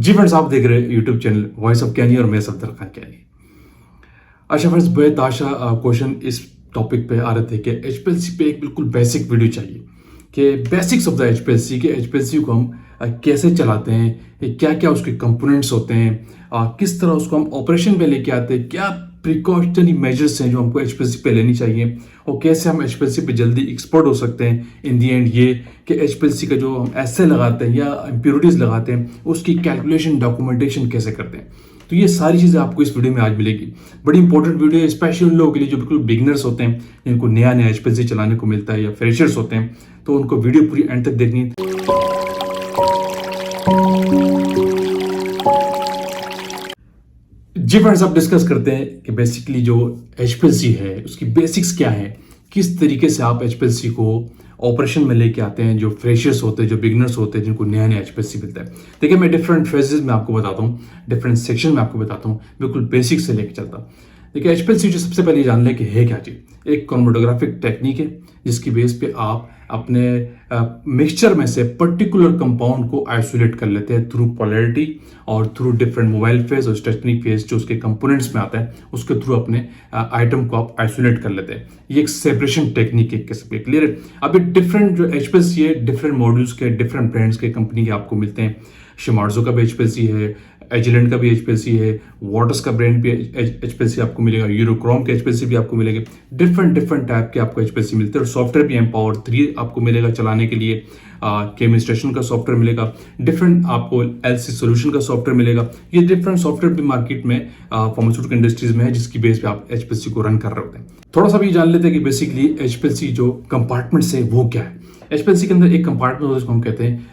जी friends, आप देख रहे हैं यूट्यूब चैनल वॉइस ऑफ कैनी और मैं सफदर खान कैनी। अच्छा फ्रेंड्स, बेहद आशा क्वेश्चन इस टॉपिक पे आ रहे थे कि एचपीएलसी पे एक बिल्कुल बेसिक वीडियो चाहिए कि बेसिक्स ऑफ द एचपीएलसी के एचपीएलसी को हम कैसे चलाते हैं, क्या क्या उसके कंपोनेंट्स होते हैं, किस तरह उसको हम ऑपरेशन पे लेके आते हैं, क्या प्रिकॉशनरी मेजर्स हैं जो हमको एचपीएलसी पे लेनी चाहिए और कैसे हम एचपीएलसी पे जल्दी एक्सपर्ट हो सकते हैं। इन दी एंड ये कि एचपीएलसी का जो हम एसे लगाते हैं या इम्प्योरिटीज लगाते हैं उसकी कैलकुलेशन डॉक्यूमेंटेशन कैसे करते हैं। तो ये सारी चीज़ें आपको इस वीडियो में आज मिलेगी। बड़ी इंपॉर्टेंट वीडियो है, स्पेशली उन लोगों के लिए जो बिल्कुल बिगिनर्स होते हैं, जिनको नया नया एचपीएलसी चलाने को मिलता है या फ्रेशर्स होते हैं, तो उनको वीडियो पूरी एंड तक देखनी है। जी फ्रेंड्स, आप डिस्कस करते हैं कि बेसिकली जो एचपीएलसी है उसकी बेसिक्स क्या है, किस तरीके से आप एचपीएलसी को ऑपरेशन में लेके आते हैं। जो फ्रेशर्स होते हैं, जो बिगनर्स होते हैं, जिनको नया नया एचपीएलसी मिलता है। देखिए, मैं डिफरेंट फेजेस में आपको बताता हूँ, डिफरेंट सेक्शन में आपको बताता हूँ, बिल्कुल बेसिक से लेके चलता हूँ। देखिए, एचपीएलसी जो सबसे पहले जान लें कि है क्या चीज़। एक क्रोमेटोग्राफिक टेक्निक है जिसकी बेस पे आप अपने मिक्सचर में से पर्टिकुलर कंपाउंड को आइसोलेट कर लेते हैं थ्रू पोलैरिटी और थ्रू डिफरेंट मोबाइल फेज और स्टेशनरी फेज जो उसके कंपोनेंट्स में आता है, उसके थ्रू अपने आइटम को आप आइसोलेट कर लेते हैं। ये एक सेपरेशन टेक्निक है किसी पे। क्लियर है? अभी डिफरेंट जो एचपीएलसी है, डिफरेंट मॉड्यूल्स के, डिफरेंट ब्रांड्स के कंपनी के आपको मिलते हैं। शिमार्जो का भी एचपीएलसी है, एजिलेंट का भी एचपीएलसी है, वाटर्स का ब्रांड भी एचपीएलसी आपको मिलेगा, यूरोक्रोम के एचपीएलसी भी आपको मिलेगा। डिफरेंट टाइप के आपको एचपीएलसी मिलते हैं और सॉफ्टवेयर भी एम्पावर 3 आपको मिलेगा चलाने के लिए। केमिस्ट्रेशन का सॉफ्टवेयर मिलेगा, डिफरेंट आपको एलसी सोल्यूशन का सॉफ्टवेयर मिलेगा। ये डिफरेंट सॉफ्टवेयर भी मार्केट में फार्मास्यूटिकल इंडस्ट्रीज में है, जिसकी बेस पे आप एचपीएलसी को रन कर रहे होते हैं। थोड़ा सा भी जान लेते हैं कि बेसिकली एचपीएलसी जो कंपार्टमेंट्स है वो क्या है। एचपीएलसी के अंदर एक कंपार्टमेंट होता है जिसको हम कहते हैं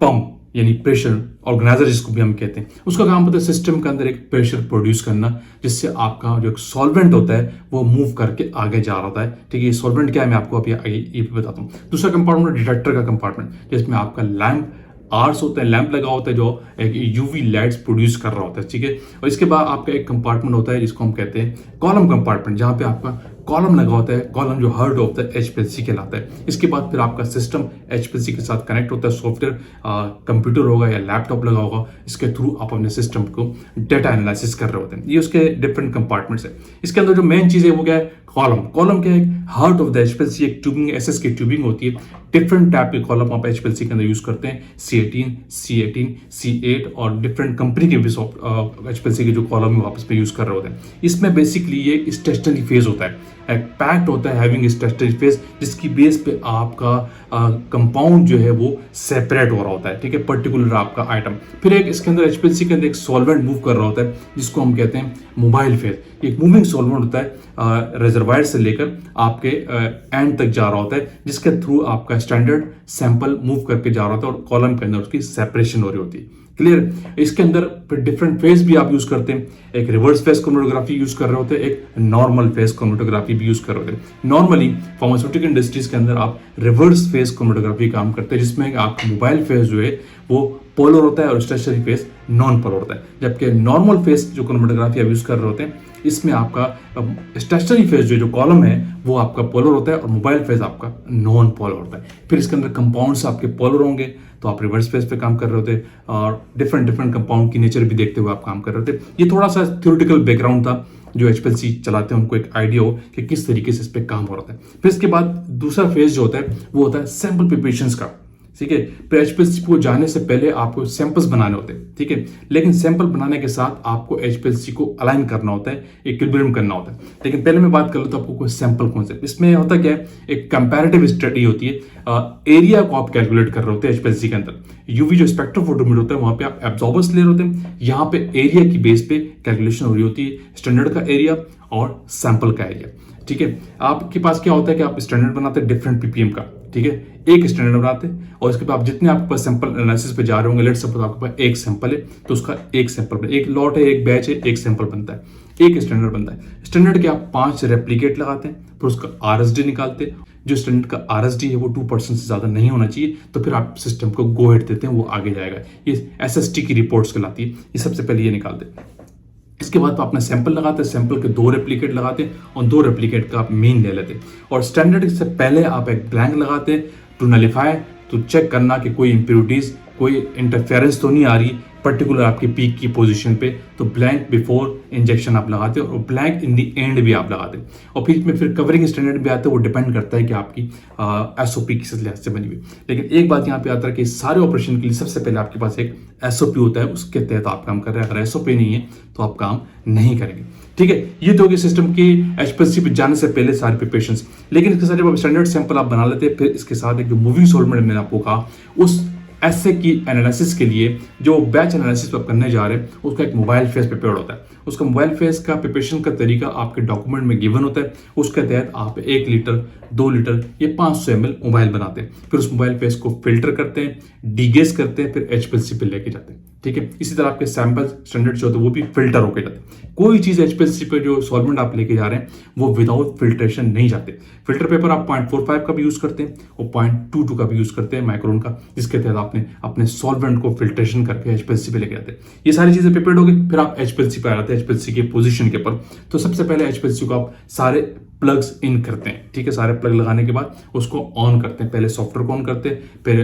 पंप, यानी प्रेशर ऑर्गेनाइजर जिसको भी हम कहते हैं। उसका काम होता है सिस्टम के अंदर एक प्रेशर प्रोड्यूस करना, जिससे आपका जो सॉल्वेंट होता है वो मूव करके आगे जा रहा होता है। ठीक है, ये सॉल्वेंट क्या है मैं आपको अभी ये बताता हूँ। दूसरा कंपार्टमेंट डिटेक्टर का कंपार्टमेंट, जिसमें आपका लैंप आर्स होता है, लैंप लगा होता है जो एक यूवी लाइट्स प्रोड्यूस कर रहा होता है। ठीक है, और इसके बाद आपका एक कंपार्टमेंट होता है जिसको हम कहते हैं कॉलम कंपार्टमेंट, जहाँ पे आपका कॉलम लगा होता है। कॉलम जो हर्ड ऑफ द एचपीएलसी कहलाता है। इसके बाद फिर आपका सिस्टम एचपीएलसी के साथ कनेक्ट होता है। सॉफ्टवेयर कंप्यूटर होगा या लैपटॉप लगा होगा, इसके थ्रू आप अपने सिस्टम को डेटा एनालिसिस कर रहे होते हैं। ये उसके डिफरेंट कंपार्टमेंट्स है। इसके अंदर जो मेन चीज़ है वो क्या है, कॉलम। कॉलम क्या है, हार्ट ऑफ द एचपीएलसी। एक ट्यूबिंग एसएस की ट्यूबिंग होती है। डिफरेंट टाइप के कॉलम आप एचपीएलसी के अंदर यूज करते हैं। C18, C18, C8 और डिफरेंट कंपनी के भी एचपीएलसी के जो कॉलम है वापस पे यूज कर रहे होते हैं। इसमें बेसिकली ये स्टेशनरी फेज होता है, एक पैक्ड होता है हैविंग स्टेशनरी फेज, जिसकी बेस पे आपका कंपाउंड जो है वो सेपरेट हो रहा होता है। ठीक है, पर्टिकुलर आपका आइटम। फिर एक इसके अंदर एचपीएलसी के अंदर एक सॉल्वेंट मूव कर रहा होता है जिसको हम कहते हैं मोबाइल फेज। एक मूविंग सॉल्वेंट होता है रिजर्वायर से लेकर आपके एंड तक जा रहा होता है, जिसके थ्रू आपका स्टैंडर्ड सैंपल मूव करके जा रहा होता है और कॉलम के अंदर उसकी सेपरेशन हो रही होती है। क्लियर? इसके अंदर फिर डिफरेंट फेज भी आप यूज करते हैं। एक रिवर्स फेज क्रोमेटोग्राफी यूज कर रहे होते हैं, एक नॉर्मल फेज क्रोमेटोग्राफी भी यूज कर रहे होते हैं। नॉर्मली फार्मास्यूटिकल इंडस्ट्रीज के अंदर आप रिवर्स फेज क्रोमेटोग्राफी काम करते हैं, जिसमें आपका मोबाइल फेज जो है वो पोलर होता है और स्टेशनरी फेज नॉन पोलर होता है। जबकि नॉर्मल फेज जो क्रोमेटोग्राफी आप यूज कर रहे होते हैं, इसमें आपका स्टेशनरी फेज जो कॉलम है वो आपका पोलर होता है और मोबाइल फेज आपका नॉन पोलर होता है। फिर इसके अंदर कंपाउंड्स आपके पोलर होंगे तो आप रिवर्स फेज पे काम कर रहे होते और डिफरेंट कंपाउंड की नेचर भी देखते हुए आप काम कर रहे होते। ये थोड़ा सा थ्योरेटिकल बैकग्राउंड था, जो एचपीएलसी चलाते हैं उनको एक आइडिया हो कि किस तरीके से इस पे काम हो रहा है। फिर इसके बाद दूसरा फेज जो होता है वो होता है सैंपल प्रिपरेशंस का। ठीक है, फिर एचपीएलसी को जाने से पहले आपको सैंपल्स बनाने होते हैं। ठीक है, लेकिन सैंपल बनाने के साथ आपको एचपीएलसी को अलाइन करना होता है, इक्विलिब्रियम करना होता है। लेकिन पहले मैं बात कर लूँ तो आपको कोई सैंपल कौन से, इसमें होता क्या है, एक कंपैरेटिव स्टडी होती है। एरिया को आप कैलकुलेट कर रहे होते हैं एचपीएलसी के अंदर। यूवी जो स्पेक्ट्रोफोटोमीटर होता है वहां पे आप एब्जॉर्बर्स ले रहे होते हैं, यहाँ पे एरिया की बेस पे कैलकुलेशन हो रही होती है, स्टैंडर्ड का एरिया और सैंपल का एरिया। ठीक है, आपके पास क्या होता है कि आप स्टैंडर्ड बनाते हैं डिफरेंट पीपीएम का। ठीक है, एक स्टैंडर्ड बनाते हैं और इसके बाद जितने आपके पास सैंपल एनालिसिस पे जा रहे होंगे, लेट्स सपोज आपके पास एक सैंपल है तो उसका एक सैंपल, एक लॉट है, एक बैच है, एक सैंपल बनता है, एक स्टैंडर्ड बनता है। स्टैंडर्ड के आप 5 रेप्लिकेट लगाते हैं, फिर उसका आरएसडी निकालते हैं। जो स्टैंडर्ड का आरएसडी है वो 2% से ज्यादा नहीं होना चाहिए, तो फिर आप सिस्टम को गो हेड देते हैं, वो आगे जाएगा। ये एसएसटी की रिपोर्ट्स कहलाती है। ये सबसे पहले ये निकालते हैं। इसके बाद आप अपना सैंपल लगाते हैं, सैंपल के 2 रेप्लिकेट लगाते हैं और 2 रेप्लिकेट का आप मीन ले लेते हैं। और स्टैंडर्ड से पहले आप एक ब्लैंक लगाते हैं टू नलिफाई, तो चेक करना कि कोई इंप्योरिटीज, कोई इंटरफेरेंस तो नहीं आ रही पर्टिकुलर आपकी पीक की पोजीशन पे, तो ब्लैंक बिफोर इंजेक्शन आप लगाते हो और ब्लैंक इन दी एंड भी आप लगाते हैं। और फिर कवरिंग स्टैंडर्ड भी आता है, वो डिपेंड करता है कि आपकी SOP किस लिहाज से बनी हुई। लेकिन एक बात यहाँ पे आता है कि सारे ऑपरेशन के लिए सबसे पहले आपके पास एक SOP होता है, उसके तहत आप काम कर रहे हैं। अगर SOP नहीं है तो आप काम नहीं करेंगे। ठीक है, ये तो होगी सिस्टम की HPLC पे जाने से पहले सारे प्रिपरेशंस। लेकिन इसके साथ जब आप स्टैंडर्ड सैंपल आप बना लेते हैं, फिर इसके साथ एक जो मूविंग सॉल्वेंट मैंने आपको कहा, उस ऐसे की एनालिसिस के लिए जो बैच एनालिसिस आप करने जा रहे हैं, उसका एक मोबाइल फेस प्रिपेयर होता है। उसका मोबाइल फेस का प्रिपरेशन का तरीका आपके डॉक्यूमेंट में गिवन होता है। उसके तहत आप 1 लीटर 2 लीटर ये 500 ml मोबाइल बनाते हैं। फिर उस मोबाइल फेस को फिल्टर करते हैं, डीगेस करते हैं, फिर HPLC पे लेके जाते हैं। ठीक है, इसी तरह आपके सैंपल स्टैंडर्ड जो होते हैं वो भी फिल्टर होकर जाते हैं। कोई चीज HPLC पे जो सॉल्वेंट आप लेके जा रहे हैं वो विदाउट फिल्ट्रेशन नहीं जाते। फिल्टर पेपर आप 0.45 का भी यूज करते हैं और 0.22 का भी यूज करते हैं माइक्रोन का, जिसके तहत आपने अपने सॉल्वेंट को फिल्ट्रेशन करके HPLC पे लेके जाते हैं। ये सारी चीजें प्रिपेयर्ड हो गई, फिर आप HPLC पे आ जाते हैं, HPLC के पोजीशन के ऊपर। तो सबसे पहले HPLC को आप सारे प्लग्स इन करते हैं। ठीक है, सारे प्लग लगाने के बाद उसको ऑन करते हैं। पहले सॉफ्टवेयर को ऑन करते हैं, फिर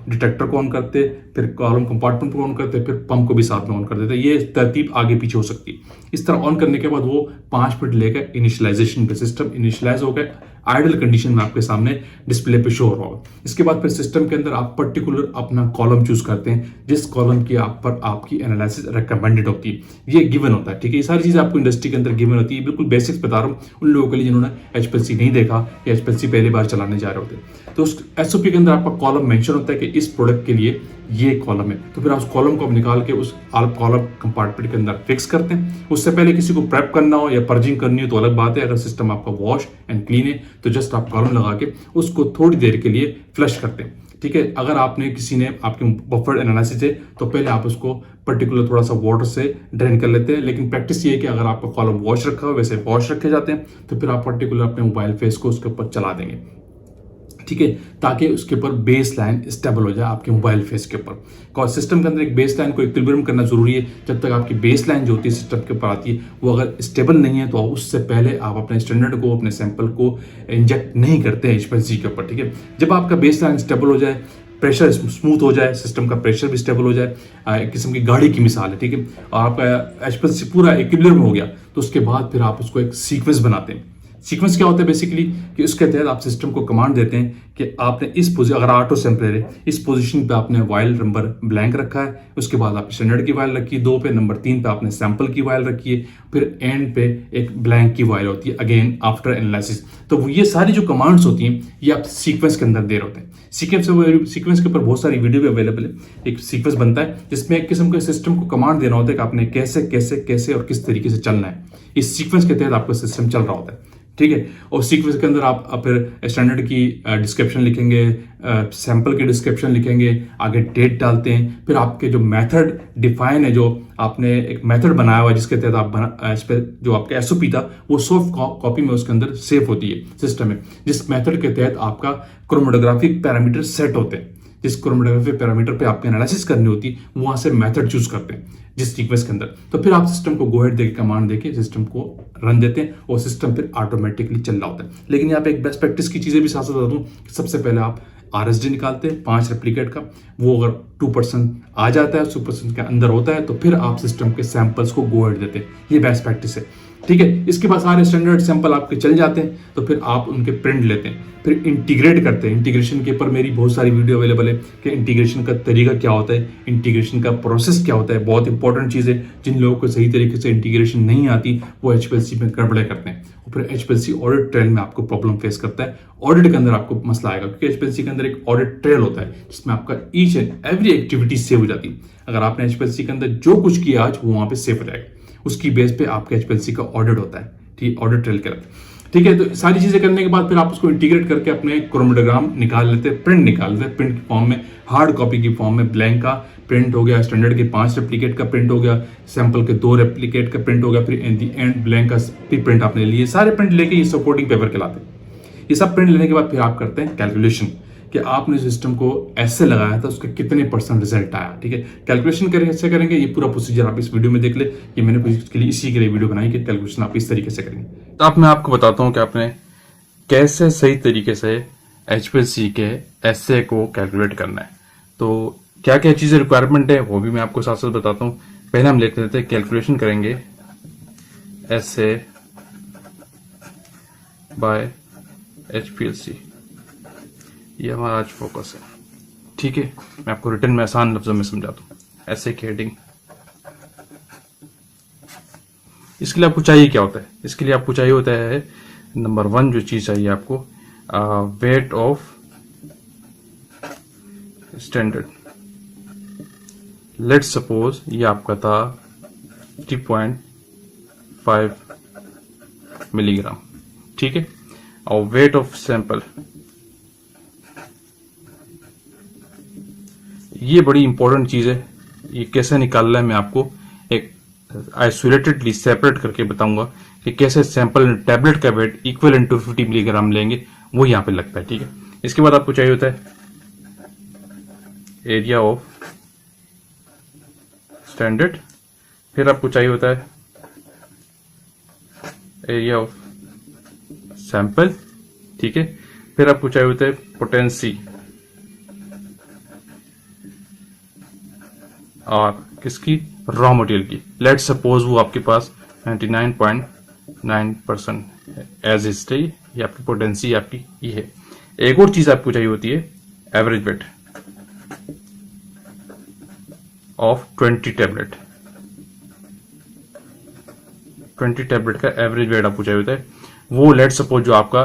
डिटेक्टर को ऑन करते हैं, फिर कॉलम कंपार्टमेंट को ऑन करते हैं, फिर पंप को भी साथ में ऑन कर देते हैं। ये तरतीब आगे पीछे हो सकती है। इस तरह ऑन करने के बाद वो 5 मिनट लेकर इनिशियलाइजेशन पे सिस्टम इनिशियलाइज हो गए, आइडल कंडीशन में आपके सामने डिस्प्ले पे शो हो रहा होगा। इसके बाद फिर सिस्टम के अंदर आप पर्टिकुलर अपना कॉलम चूज करते हैं, जिस कॉलम की आप पर आपकी एनालिसिस रिकमेंडेड होती है। ये गिवन होता है। ठीक है, ये सारी चीजें आपको इंडस्ट्री के अंदर गिवन होती है। बिल्कुल बेसिक्स बता रहा हूँ उन लोगों के लिए जिन्होंने HPLC नहीं देखा या HPLC पहली बार चलाने जा रहे होते हैं। तो उस SOP के अंदर आपका कॉलम मेंशन होता है कि इस प्रोडक्ट के लिए ये कॉलम है। तो फिर आप उस कॉलम को निकाल के उस कॉलम कंपार्टमेंट के अंदर फिक्स करते हैं। उससे पहले किसी को प्रेप करना हो या पर्जिंग करनी हो तो अलग बात है। अगर सिस्टम आपका वॉश एंड क्लीन है तो जस्ट आप कॉलम लगा के उसको थोड़ी देर के लिए फ्लश करते हैं। ठीक है, अगर आपने किसी ने आपके बफर एनालिसिस है तो पहले आप उसको पर्टिकुलर थोड़ा सा वाटर से ड्रेन कर लेते हैं। लेकिन प्रैक्टिस ये है कि अगर आपका कॉलम वॉश रखा हो, वैसे वॉश रखे जाते हैं, तो फिर आप पर्टिकुलर अपने मोबाइल फेस को उसके ऊपर चला देंगे। ठीक है, ताकि उसके ऊपर बेस लाइन स्टेबल हो जाए आपके मोबाइल फेस के ऊपर। सिस्टम के अंदर एक बेस लाइन को इक्विलिब्रियम करना जरूरी है। जब तक आपकी बेस लाइन जो होती है सिस्टम के ऊपर आती है, वो अगर स्टेबल नहीं है तो उससे पहले आप अपने स्टैंडर्ड को, अपने सैंपल को इंजेक्ट नहीं करते हैं HPLC के ऊपर। ठीक है, जब आपका बेस लाइन स्टेबल हो जाए, प्रेशर स्मूथ हो जाए, सिस्टम का प्रेशर भी स्टेबल हो जाए, एक किस्म की गाड़ी की मिसाल है। ठीक है, और आपका HPLC पूरा इक्विलिब्रियम हो गया, तो उसके बाद फिर आप उसको एक सीक्वेंस बनाते हैं। सीक्वेंस क्या होता है बेसिकली कि उसके तहत आप सिस्टम को कमांड देते हैं कि आपने इस पोजीशन, अगर ऑटो सैंपलर है, इस पोजीशन पे आपने वाइल नंबर ब्लैंक रखा है, उसके बाद आपने स्टैंडर्ड की वाइल रखी है, 2 पे, नंबर 3 पे आपने सैंपल की वाइल रखी है, फिर एंड पे एक ब्लैंक की वाइल होती है, अगेन आफ्टर एनालिसिस। तो ये सारी जो कमांड्स होती हैं ये आप सीक्वेंस के अंदर दे रहे होते हैं। सीक्वेंस के ऊपर बहुत सारी वीडियो भी अवेलेबल है। एक सीक्वेंस बनता है जिसमें एक किस्म के सिस्टम को कमांड देना होता है कि आपने कैसे कैसे कैसे और किस तरीके से चलना है। इस सीक्वेंस के तहत आपका सिस्टम चल रहा होता है। ठीक है, और सीक्वेंस के अंदर आप फिर स्टैंडर्ड की डिस्क्रिप्शन लिखेंगे, सैंपल की डिस्क्रिप्शन लिखेंगे, आगे डेट डालते हैं, फिर आपके जो मेथड डिफाइन है, जो आपने एक मेथड बनाया हुआ है जिसके तहत आप जो आपका SOP था वो सॉफ्ट कॉपी में उसके अंदर सेव होती है सिस्टम में, जिस मेथड के तहत आपका क्रोमेटोग्राफिक पैरामीटर सेट होते हैं। जिस क्रोमेटोग्राफिक पैरामीटर पे आपकी एनालिसिस करनी होती है वहां से मेथड चूज करते हैं जिस सीक्वेंस के अंदर। तो फिर आप सिस्टम को गो हेड देके कमांड देके सिस्टम को रन देते हैं और सिस्टम फिर ऑटोमेटिकली चल रहा होता है। लेकिन यहाँ पे एक बेस्ट प्रैक्टिस की चीजें भी साथ साथ बता दूं कि सबसे पहले आप RSD निकालते हैं 5 रेप्लिकेट का। वो अगर 2% आ जाता है, 2% के अंदर होता है, तो फिर आप सिस्टम के सैंपल्स को गो हेड देते हैं। ये बेस्ट प्रैक्टिस है। ठीक है, इसके बाद सारे स्टैंडर्ड सैंपल आपके चल जाते हैं, तो फिर आप उनके प्रिंट लेते हैं, फिर इंटीग्रेट करते हैं। इंटीग्रेशन के ऊपर मेरी बहुत सारी वीडियो अवेलेबल है कि इंटीग्रेशन का तरीका क्या होता है, इंटीग्रेशन का प्रोसेस क्या होता है। बहुत इंपॉर्टेंट चीज़ है। जिन लोगों को सही तरीके से इंटीग्रेशन नहीं आती वो HPLC में गड़बड़े करते हैं और फिर HPLC ऑडिट ट्रेल में आपको प्रॉब्लम फेस करता है। ऑडिट के अंदर आपको मसला आएगा क्योंकि HPLC के अंदर एक ऑडिट ट्रेल होता है जिसमें आपका each and every activity save हो जाती है। अगर आपने HPLC के अंदर जो कुछ किया आज वो वहां पे सेव हो जाएगा। उसकी बेस पे आपके HPLC का ऑडिट होता है। ठीक, ऑडिट ट्रेल के। ठीक है, तो सारी चीजें करने के बाद फिर आप उसको इंटीग्रेट करके अपने क्रोमेटोग्राम निकाल लेते हैं, प्रिंट निकाल लेते हैं। प्रिंट की फॉर्म में, हार्ड कॉपी की फॉर्म में ब्लैंक का प्रिंट हो गया, स्टैंडर्ड के 5 रेप्लिकेट का प्रिंट हो गया, सैंपल के 2 रेप्लिकेट का प्रिंट हो गया, फिर इन दी एंड ब्लैंक का भी प्रिंट आपने लिए। सारे प्रिंट लेके ये सपोर्टिंग पेपर के लाते हैं। ये सब प्रिंट लेने के बाद फिर आप करते हैं कैलकुलेशन कि आपने सिस्टम को ऐसे लगाया था उसका कितने % रिजल्ट आया। ठीक है, कैलकुलेशन करेंगे, ऐसे करेंगे। ये पूरा प्रोसीजर आप इस वीडियो में देख ले। ये मैंने इसके लिए इसी के लिए वीडियो बनाई कि कैलकुलेशन आप इस तरीके से करेंगे। तो अब मैं आपको बताता हूँ कि आपने कैसे सही तरीके से HPLC के एसे को कैलकुलेट करना है। तो क्या क्या चीजें रिक्वायरमेंट है वो भी मैं आपको साथ साथ बताता हूँ। पहले हम लिख लेते हैं, कैलकुलेशन करेंगे एसए बाय एचपीएलसी, ये हमारा आज फोकस है। ठीक है, मैं आपको रिटर्न में आसान लफ्जों में समझाता हूँ। एसए की हेडिंग, इसके लिए आपको चाहिए क्या होता है? इसके लिए आपको चाहिए होता है नंबर 1 जो चीज चाहिए आपको, weight of standard. Let's suppose ये आपका था 3.5 मिलीग्राम, ठीक है। और वेट ऑफ सैंपल, ये बड़ी इंपॉर्टेंट चीज है। ये कैसे निकालना है मैं आपको एक आइसोलेटेडली सेपरेट करके बताऊंगा कि कैसे सैंपल टैबलेट का वेट इक्वल इन 250 मिलीग्राम लेंगे, वो यहां पे लगता है, ठीक है। इसके बाद आपको चाहिए होता है एरिया ऑफ स्टैंडर्ड, फिर आपको चाहिए होता है एरिया ऑफ सैंपल, ठीक है। फिर आपको चाहिए होता है पोटेंसी और किसकी, रॉ मटेरियल की। लेट्स सपोज वो आपके पास 99.9% एज इज, ये आपकी पोटेंसी आपकी ये है। एक और चीज आपको चाहिए होती है average weight of 20 tablet. 20 tablet का एवरेज वेट आपको चाहिए होता है। वो लेट सपोज जो आपका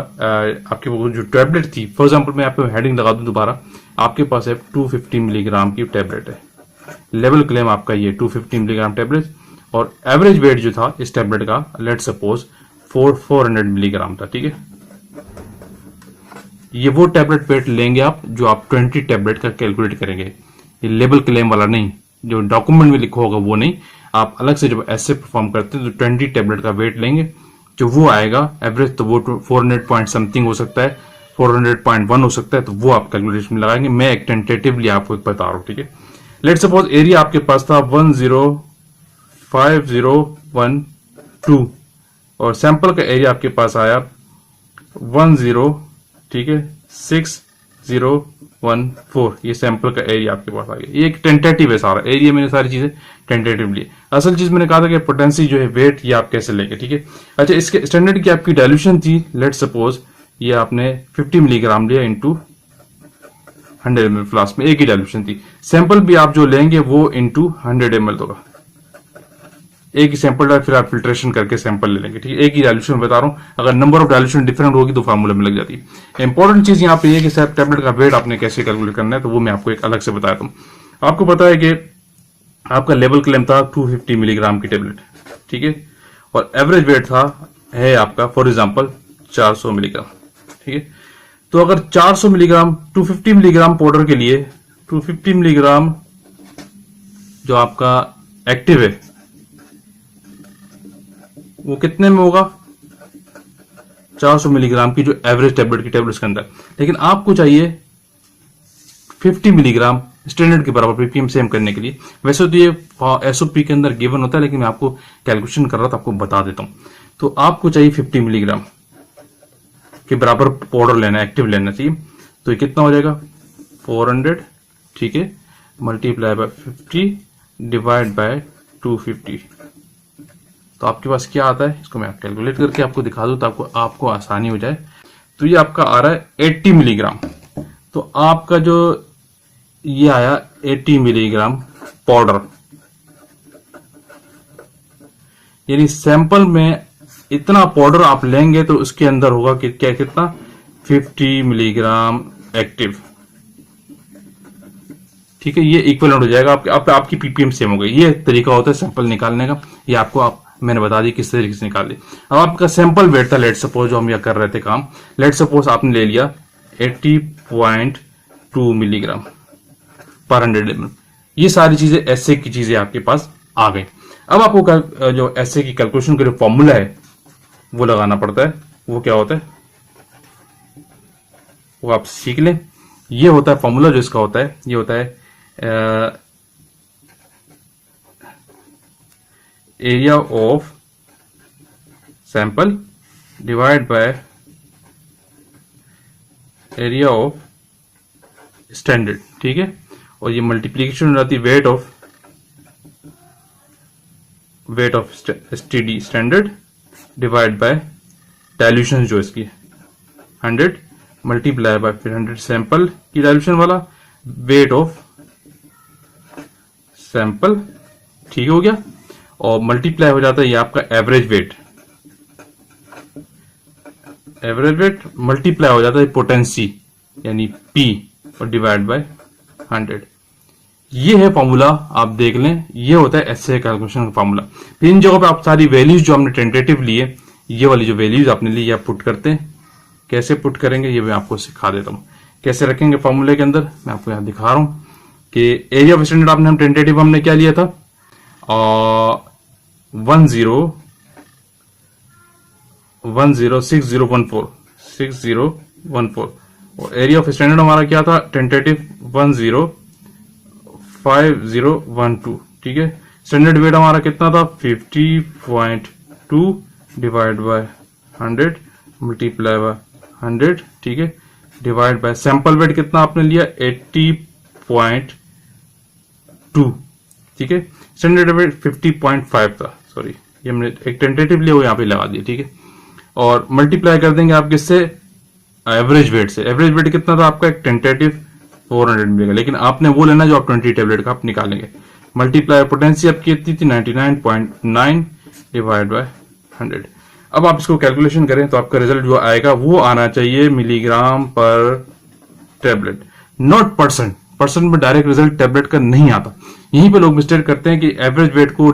आपके वो जो टैबलेट थी, फॉर एग्जांपल मैं आपको हेडिंग लगा दूं दोबारा, आपके पास है 250 मिलीग्राम की टैबलेट है। लेवल क्लेम आपका ये 250 मिलीग्राम टैबलेट, और एवरेज वेट जो था इस टैबलेट का लेट सपोज 400 मिलीग्राम था, ठीक है। ये वो टैबलेट वेट लेंगे आप जो आप 20 टैबलेट का कैलकुलेट करेंगे। ये लेवल क्लेम वाला नहीं, जो डॉक्यूमेंट में लिखा होगा वो नहीं, आप अलग से जब ऐसे परफॉर्म करते हैं तो 20 टैबलेट का वेट लेंगे, जो वो आएगा एवरेज, तो वो 400 पॉइंट समथिंग हो सकता है, 400.1 हो सकता है, तो वो आप कैलकुलेशन में लगाएंगे। मैं एक टेंटेटिवली आपको बता रहा हूं, ठीक है। लेट सपोज एरिया आपके पास था 105012 और सैंपल का एरिया आपके पास आया 10, ठीक है, 6014, ये सैंपल का एरिया आपके पास आ गया। ये एक टेंटेटिव है, सारा एरिया मैंने सारी चीजें टेंटेटिवली। असल चीज मैंने कहा था कि पोटेंसी जो है वेट, ये आप कैसे लेंगे, ठीक है। अच्छा, इसके स्टैंडर्ड की आपकी डाइल्यूशन थी, लेट सपोज ये आपने 50 मिलीग्राम लिया इंटू 100 ml फ्लास्क में, एक ही डाइल्यूशन थी। सैंपल भी आप जो लेंगे वो इंटू 100 ml होगा, एक ही सैंपल डाल, फिर आप फिल्ट्रेशन करके सैंपल ले लेंगे, ठीक है। एक ही डाइल्यूशन बता रहा हूं, अगर नंबर ऑफ डाइल्यूशन डिफरेंट होगी तो फार्मूला में लग जाती है। इंपॉर्टेंट चीज यहाँ पे ये कि टैबलेट का वेट आपने कैसे कैलकुलेट करना है, तो वो मैं आपको एक अलग से बताया था। आपको पता है कि आपका लेवल क्लेम था 250 मिलीग्राम की टेबलेट, ठीक है, और एवरेज वेट था है आपका फॉर एग्जाम्पल 400 मिलीग्राम, ठीक है। तो अगर 400 मिलीग्राम 250 मिलीग्राम पाउडर के लिए 250 मिलीग्राम जो आपका एक्टिव है वो कितने में होगा, 400 मिलीग्राम की जो एवरेज टैबलेट की टेबलेट्स के अंदर, लेकिन आपको चाहिए 50 मिलीग्राम स्टैंडर्ड के बराबर पीपीएम सेम करने के लिए। वैसे तो ये एसओपी के अंदर गिवन होता है, लेकिन मैं आपको कैलकुलेशन कर रहा था, आपको बता देता हूं। तो आपको चाहिए 50 मिलीग्राम के बराबर पाउडर लेना, एक्टिव लेना चाहिए। तो ये कितना हो जाएगा 400, ठीक है, मल्टीप्लाई बाय 50 डिवाइड बाय 250, तो आपके पास क्या आता है, इसको मैं कैलकुलेट करके आपको दिखा दूं तो आपको आसानी हो जाए। तो ये आपका आ रहा है 80 मिलीग्राम। तो आपका जो ये आया 80 मिलीग्राम पाउडर, यानी सैंपल में इतना पाउडर आप लेंगे तो उसके अंदर होगा कि क्या, कितना 50 मिलीग्राम एक्टिव, ठीक है। ये इक्वलेंट हो जाएगा आपकी पीपीएम सेम हो गई। ये तरीका होता है सैंपल निकालने का, ये आपको मैंने बता दी किस तरीके से निकाल ली। अब आपका सैंपल वेट था, लेट सपोज जो हम यह कर रहे थे काम, लेट सपोज आपने ले लिया 80.2 मिलीग्राम पर 100 ml। ये सारी चीजें एसए की चीजें आपके पास आ गई। अब आपको जो एसए की कैलकुलेशन का जो फॉर्मूला है वो लगाना पड़ता है। वो क्या होता है वो आप सीख लें। ये होता है फॉर्मूला जो इसका होता है, ये होता है area of sample divide by area of standard, ठीक है। और ये मल्टीप्लीकेशन हो जाती है weight of STD standard divide by dilution जो इसकी 100 मल्टीप्लाई बाय फिर 100 सैंपल की डाइल्यूशन वाला वेट ऑफ सैंपल, ठीक हो गया, और मल्टीप्लाई हो जाता है ये आपका एवरेज वेट मल्टीप्लाई हो जाता है पोटेंसी यानी P और डिवाइड बाय 100। ये है फॉर्मूला, आप देख लें, ये होता है एसए कैलकुलेशन का फॉर्मूला। फिर इन जगहों पे आप सारी वैल्यूज जो हमने टेंटेटिव लिए, ये वाली जो वैल्यूज आपने ली, आप पुट करते हैं। कैसे पुट करेंगे ये मैं आपको सिखा देता हूं, कैसे रखेंगे फॉर्मूले के अंदर मैं आपको यहां दिखा रहा हूं कि एरिया ऑफ स्टैंडर्ड आपने हम टेंटेटिव हमने क्या लिया था 6014 और एरिया ऑफ स्टैंडर्ड हमारा क्या था टेंटेटिव 105012, ठीक है। स्टैंडर्ड वेट हमारा कितना था 50.2 डिवाइड बाय 100 मल्टीप्लाई बाय 100, ठीक है, डिवाइड बाय सैंपल वेट कितना आपने लिया 80.2, ठीक है। स्टैंडर्ड वेट 50.5 था, सॉरी ये हमने एक टेंटेटिव लिया वो यहां पे लगा दिया, ठीक है, और मल्टीप्लाई कर देंगे आप किससे एवरेज वेट से। एवरेज वेट कितना था आपका एक टेंटेटिव 400 मिलेगा, लेकिन आपने वो लेना जो आप 20 टेबलेट का आप निकालेंगे। मल्टीप्लाई पोटेंसी आपकी कितनी थी 99.9 डिवाइड बाय 100। अब आप इसको कैलकुलेशन करें तो आपका रिजल्ट जो आएगा वो आना चाहिए मिलीग्राम पर टेबलेट, नॉट परसेंट। परसेंट में डायरेक्ट रिजल्ट टेबलेट का नहीं आता। यहीं पे लोग मिस्टेक करते हैं कि एवरेज वेट को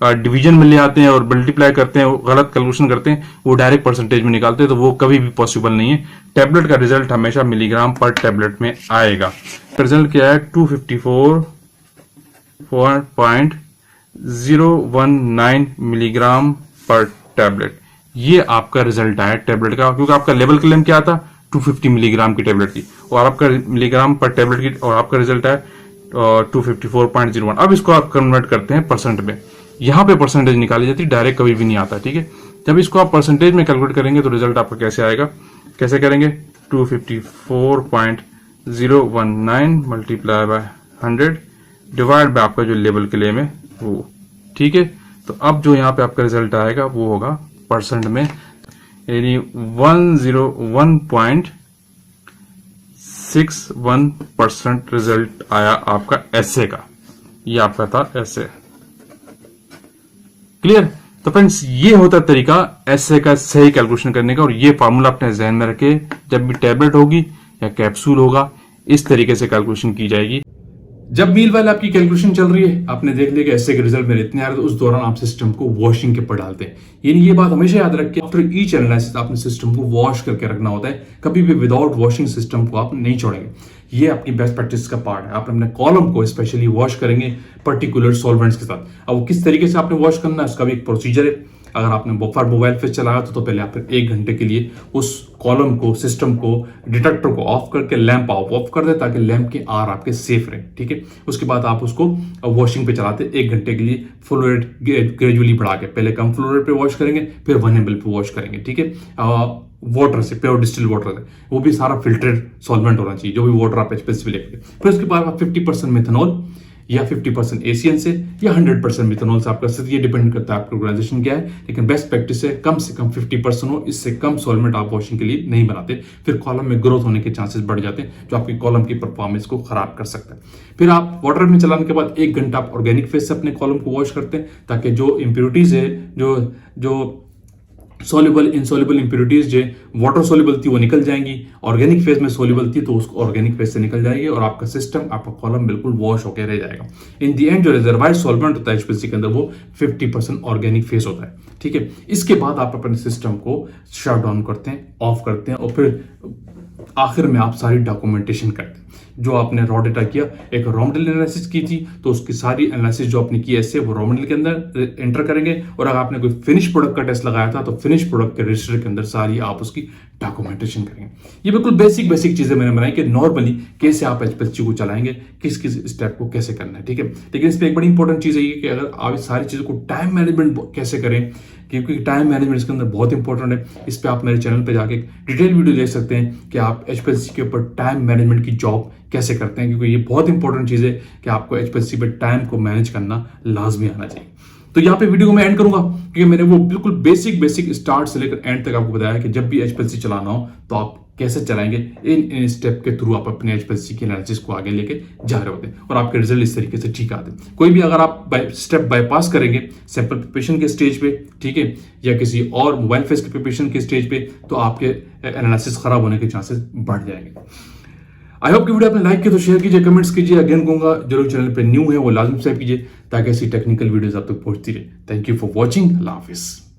डिवीजन में ले आते हैं और मल्टीप्लाई करते हैं, गलत कैलकुलेशन करते हैं, वो डायरेक्ट परसेंटेज में निकालते हैं, तो वो कभी भी पॉसिबल नहीं है। टेबलेट का रिजल्ट हमेशा मिलीग्राम पर टेबलेट में आएगा। रिजल्ट क्या है 254.019 मिलीग्राम पर टेबलेट, ये आपका रिजल्ट आया टेबलेट का, क्योंकि आपका लेवल क्लेम क्या था 250 मिलीग्राम की टेबलेट की, और आपका मिलीग्राम पर टेबलेट की, और आपका रिजल्ट आया 254.01। अब इसको आप कन्वर्ट करते हैं परसेंट में, यहां पे परसेंटेज निकाली जाती है, डायरेक्ट कभी भी नहीं आता, ठीक है। जब इसको आप परसेंटेज में कैलकुलेट करेंगे तो रिजल्ट आपका कैसे आएगा, कैसे करेंगे 254.019 मल्टीप्लाई बाय 100 डिवाइड बाय आपका जो लेवल क्लेम है वो, ठीक है। तो अब जो यहाँ पे आपका रिजल्ट आएगा वो होगा परसेंट में, यानी 101.61% रिजल्ट आया आपका एसए का। ये आपका था एसए, क्लियर। तो फ्रेंड्स ये होता है तरीका एसए का सही कैलकुलेशन करने का, और ये फार्मूला अपने जहन में रखे, जब भी टैबलेट होगी या कैप्सूल होगा इस तरीके से कैलकुलेशन की जाएगी। जब मील वाले आपकी कैलकुलेशन चल रही है, आपने देख लिया कि ऐसे के रिजल्ट मेरे इतने आ रहे, तो उस दौरान आप सिस्टम को वॉशिंग के ऊपर डालते हैं। यानी ये बात हमेशा याद रखिए, आफ्टर ईच एनालिसिस आपने सिस्टम को वॉश करके रखना होता है, कभी भी विदाउट वॉशिंग सिस्टम को आप नहीं छोड़ेंगे। ये आपकी बेस्ट प्रैक्टिस का पार्ट है। आप अपने कॉलम को स्पेशली वॉश करेंगे पर्टिकुलर सॉल्वेंट्स के साथ। अब वो किस तरीके से आपने वॉश करना है उसका भी एक प्रोसीजर है। अगर आपने बुफर मोबाइल पे चलाया तो पहले आप 1 घंटे के लिए उस कॉलम को, सिस्टम को, डिटेक्टर को ऑफ करके लैंप ऑफ कर दे, ताकि लैंप के आर आपके सेफ रहे, ठीक है। उसके बाद आप उसको वॉशिंग पे चलाते 1 घंटे के लिए, फ्लोराइड ग्रेजुअली बढ़ा के, पहले कम फ्लोराइड पे वॉश करेंगे, फिर 1 ml पे वॉश करेंगे, ठीक है। वाटर से, प्योर डिस्टिल वाटर से, वो भी सारा फिल्टर्ड सॉल्वेंट होना चाहिए, जो भी वाटर आप एचपीएलसी लेंगे। फिर उसके बाद आप 50% मिथेनॉल या 50% एशियन से या 100% मिथेनॉल से, आपका ये डिपेंड करता है आपका ऑर्गेनाइजेशन क्या है, लेकिन बेस्ट प्रैक्टिस है कम से कम 50% हो, इससे कम सॉल्वेंट आप वॉशिंग के लिए नहीं बनाते। फिर कॉलम में ग्रोथ होने के चांसेस बढ़ जाते हैं, जो आपकी कॉलम की परफॉर्मेंस को खराब कर सकता है। फिर आप वाटर में चलाने के बाद 1 घंटा आप ऑर्गेनिक फेज से अपने कॉलम को वॉश करते हैं, ताकि जो इंप्योरिटीज है, जो सोल्यूबल इनसोल्यूबल इंप्योरिटीज जो वाटर सोल्यूबल थी वो निकल जाएंगी, ऑर्गेनिक फेज में सोल्यूबल थी तो उसको ऑर्गेनिक फेज से निकल जाएगी, और आपका सिस्टम, आपका कॉलम बिल्कुल वॉश होकर रह जाएगा। इन दी एंड जो रिजर्वायर सॉल्वेंट होता है एचपीएलसी के अंदर, वो 50% ऑर्गेनिक फेज होता है, ठीक है। इसके बाद आप अपने सिस्टम को शट डाउन करते हैं, ऑफ करते हैं, और फिर आखिर में आप सारी डॉक्यूमेंटेशन करते हैं। जो आपने रॉ डेटा किया, एक रॉ मटेरियल एनालिसिस की थी, तो उसकी सारी एनालिसिस जो आपने की ऐसे वो रॉ मटेरियल के अंदर एंटर करेंगे, और अगर आपने कोई फिनिश प्रोडक्ट का टेस्ट लगाया था तो फिनिश प्रोडक्ट के रजिस्टर के अंदर सारी आप उसकी डॉक्यूमेंटेशन करेंगे। ये बिल्कुल बेसिक चीजें मैंने बनाई कि नॉर्मली कैसे आप एचपीएलसी को चलाएंगे, किस स्टेप को कैसे करना है, ठीक है। लेकिन इस पर एक बड़ी इंपॉर्टेंट चीज है कि अगर आप इस सारी चीजों को टाइम मैनेजमेंट कैसे करें, क्योंकि टाइम मैनेजमेंट इसके अंदर बहुत इंपॉर्टेंट है। इस पे आप मेरे चैनल पे जाके डिटेल वीडियो देख सकते हैं कि आप एचपीएलसी के ऊपर टाइम मैनेजमेंट की जॉब कैसे करते हैं, क्योंकि ये बहुत इंपॉर्टेंट चीज़ है कि आपको एचपीएलसी पे टाइम को मैनेज करना लाजमी आना चाहिए। तो यहाँ पे वीडियो को मैं एंड करूंगा, क्योंकि मैंने वो बिल्कुल बेसिक स्टार्ट से लेकर एंड तक आपको बताया कि जब भी एचपीएलसी चलाना हो तो आप कैसे चलाएंगे, इन स्टेप के थ्रू आप अपने एचपीएलसी के एनालिसिस को आगे लेके जा रहे होते हैं और आपके रिजल्ट इस तरीके से ठीक आते हैं। कोई भी अगर आप स्टेप बाईपास करेंगे सैंपल प्रिपरेशन के स्टेज पे, ठीक है, या किसी और मोबाइल फेस के प्रिपरेशन के स्टेज पे, तो आपके एनालिसिस खराब होने के चांसेस बढ़ जाएंगे। आई होप कि वीडियो आपने लाइक किया तो शेयर कीजिए, कमेंट्स कीजिए। अगेन कहूंगा जो लोग चैनल पे न्यू है वो लाजमी सब्सक्राइब कीजिए ताकि ऐसी टेक्निकल वीडियोस आप तक पहुंचती रहे। Thank you for watching. अल्लाह हाफिज़।